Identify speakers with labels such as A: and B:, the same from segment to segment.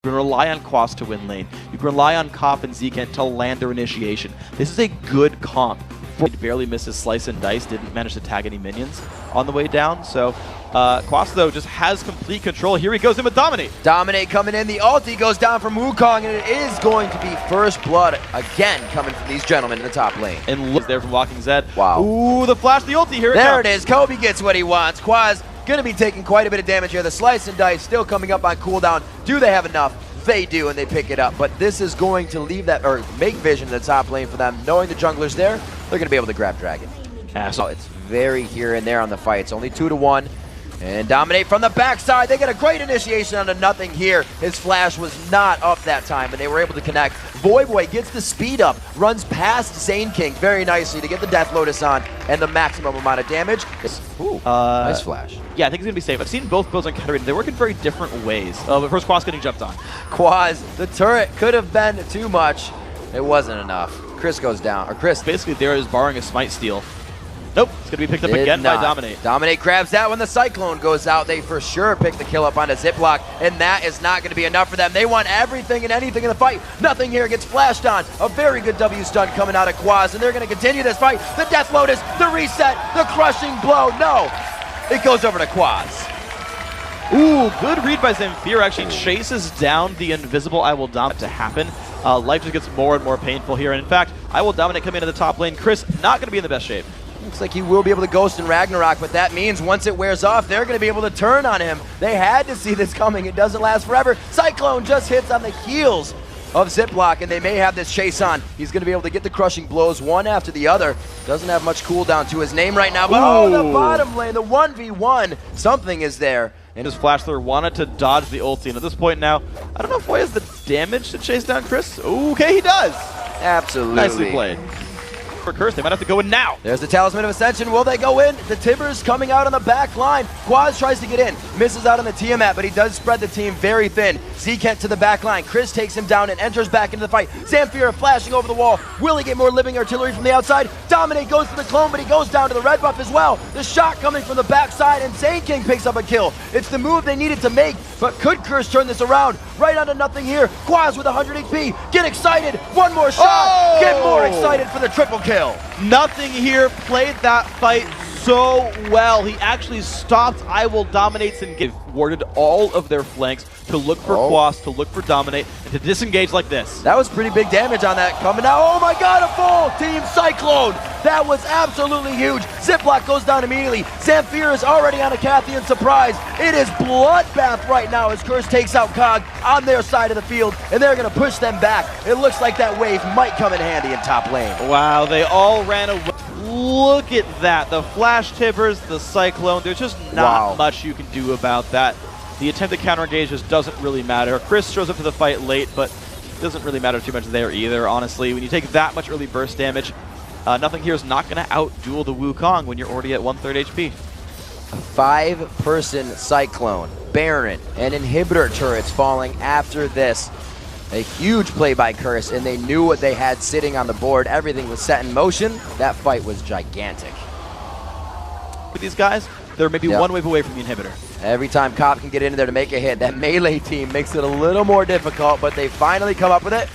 A: You can rely on Quas to win lane. You can rely on Cop and Zekent to land their initiation. This is a good comp. He barely misses Slice and Dice, didn't manage to tag any minions on the way down. So Quas, though, just has complete control. Here he goes in with Dominate.
B: Dominate coming in. The ulti goes down from Wukong, and it is going to be first blood again coming from these gentlemen in the top lane.
A: And look there from Walking Zed.
B: Wow.
A: Ooh, the flash, the ulti. Here it
B: There
A: comes.
B: it is. Kobe gets what he wants. Quas going to be taking quite a bit of damage here. The Slice and Dice still coming up on cooldown. Do they have enough? They do, and they pick it up. But this is going to leave that, or make vision in the top lane for them. Knowing the jungler's there, they're going to be able to grab Dragon. So it's very here and there on the fight. It's only 2-1. And Dominate from the backside. They get a great initiation onto Nothinghere. His flash was not up that time, and they were able to connect. Voyboy gets the speed up, runs past Zane King very nicely to get the Death Lotus on and the maximum amount of damage. Ooh, nice flash.
A: Yeah, I think he's going to be safe. I've seen both builds on Katarina. They work in very different ways. But first, Quas getting jumped on.
B: Quas, the turret could have been too much. It wasn't enough. Chris goes down, or Chris.
A: Basically, there is borrowing a smite steal. Nope, it's going to be picked up again by Dominate.
B: Dominate grabs that when the Cyclone goes out. They for sure pick the kill up on a Ziploc, and that is not going to be enough for them. They want everything and anything in the fight. Nothinghere gets flashed on. A very good W stun coming out of Quas, and they're going to continue this fight. The Death Lotus, the reset, the crushing blow. No, it goes over to Quas.
A: Ooh, good read by Zamfir. Actually chases down the invisible I Will Dominate to happen. Life just gets more and more painful here, and in fact, I Will Dominate coming into the top lane. Chris not going to be in the best shape.
B: Looks like he will be able to Ghost in Ragnarok, but that means once it wears off, they're going to be able to turn on him. They had to see this coming. It doesn't last forever. Cyclone just hits on the heels of Ziploc, and they may have this chase on. He's going to be able to get the crushing blows one after the other. Doesn't have much cooldown to his name right now, but oh, the bottom lane, the 1v1, something is there.
A: And his flash thrower wanted to dodge the ulti, and at this point now, I don't know if Boy has the damage to chase down Chris. Okay, he does.
B: Absolutely.
A: Nicely played. For Curse, they might have to go in now.
B: There's the Talisman of Ascension. Will they go in? The Tibbers coming out on the back line. Quas tries to get in. Misses out on the Tiamat, but he does spread the team very thin. Zekent to the back line. Chris takes him down and enters back into the fight. Zamfir flashing over the wall. Will he get more living artillery from the outside? Dominate goes for the clone, but he goes down to the red buff as well. The shot coming from the backside, and Zane King picks up a kill. It's the move they needed to make, but could Curse turn this around? Right onto Nothinghere. Quas with 100 HP. Get excited. One more shot.
A: Oh!
B: Get more excited for the triple kill.
A: Nothinghere played that fight so well. He actually stopped I Will Dominates and warded all of their flanks to look for Quas, to look for Dominate, and to disengage like this.
B: That was pretty big damage on that coming out. Oh my god, a full team Cyclone. That was absolutely huge. Ziploc goes down immediately. Zamfir is already on a Cathian surprise. It is bloodbath right now as Curse takes out Cog on their side of the field, and they're going to push them back. It looks like that wave might come in handy in top lane.
A: Wow, they all ran away. Look at that. The Flash Tibbers, the Cyclone. There's just not much you can do about that. The attempt to counter engage just doesn't really matter. Chris shows up to the fight late, but it doesn't really matter too much there either, honestly. When you take that much early burst damage, Nothinghere is not going to out-duel the Wukong when you're already at 1/3 HP.
B: A 5-person Cyclone, Baron, and Inhibitor turrets falling after this. A huge play by Curse, and they knew what they had sitting on the board. Everything was set in motion. That fight was gigantic.
A: With these guys, they're maybe one wave away from the Inhibitor.
B: Every time Cop can get in there to make a hit, that melee team makes it a little more difficult, but they finally come up with it.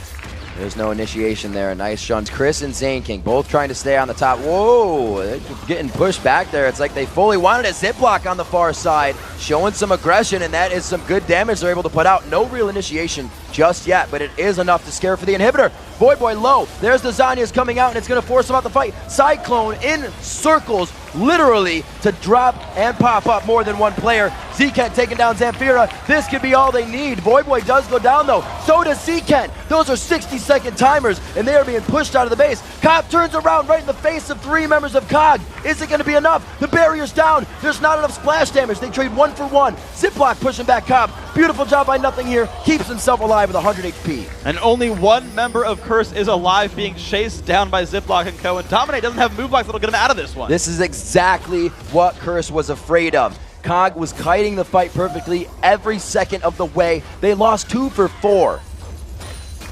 B: There's no initiation there. Nice shuns. Chris and Zane King both trying to stay on the top. Whoa, they're getting pushed back there. It's like they fully wanted a Ziploc on the far side, showing some aggression, and that is some good damage they're able to put out. No real initiation just yet, but it is enough to scare for the Inhibitor. Voyboy low. There's the Zhonya's coming out, and it's going to force him out the fight. Cyclone in circles, literally, to drop and pop up more than one player. Zekent taking down Zamfira. This could be all they need. Voyboy does go down, though. So does Zekent. Those are 60-second timers, and they are being pushed out of the base. Cop turns around right in the face of 3 members of COG. Is it going to be enough? The barrier's down. There's not enough splash damage. They trade 1 for 1. Ziploc pushing back Cop. Beautiful job by Nothinghere. Keeps himself alive with 100 HP.
A: And only one member of Curse is alive, being chased down by Ziploc and Co. And Dominate doesn't have move blocks that'll get him out of this one.
B: This is exactly what Curse was afraid of. Cog was kiting the fight perfectly every second of the way. They lost 2 for 4.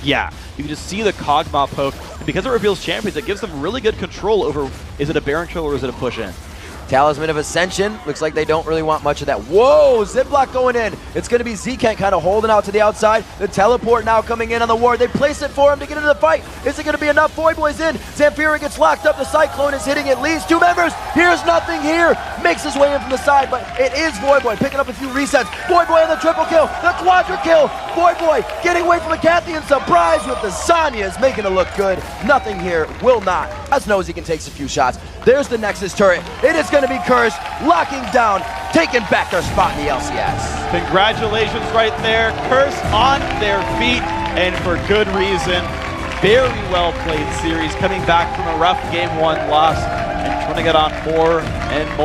A: Yeah, you can just see the Cogma poke. And because it reveals champions, it gives them really good control over, is it a Baron kill or is it a push in?
B: Talisman of Ascension. Looks like they don't really want much of that. Whoa, Ziploc going in. It's going to be Zkent kind of holding out to the outside. The teleport now coming in on the ward. They place it for him to get into the fight. Is it going to be enough? Voyboy's in. Zamfira gets locked up. The Cyclone is hitting it. Leads 2 members. Here's Nothinghere. Makes his way in from the side, but it is Voyboy picking up a few resets. Voyboy on the triple kill. The quadra kill. Voyboy getting away from the Cathian. Surprise with the Zanyas, making it look good. Nothinghere will not. As knows he can take a few shots. There's the Nexus turret. It is going to be Curse, locking down, taking back their spot in the LCS.
A: Congratulations right there. Curse on their feet, and for good reason. Very well played series, coming back from a rough game 1 loss and turning it on more and more.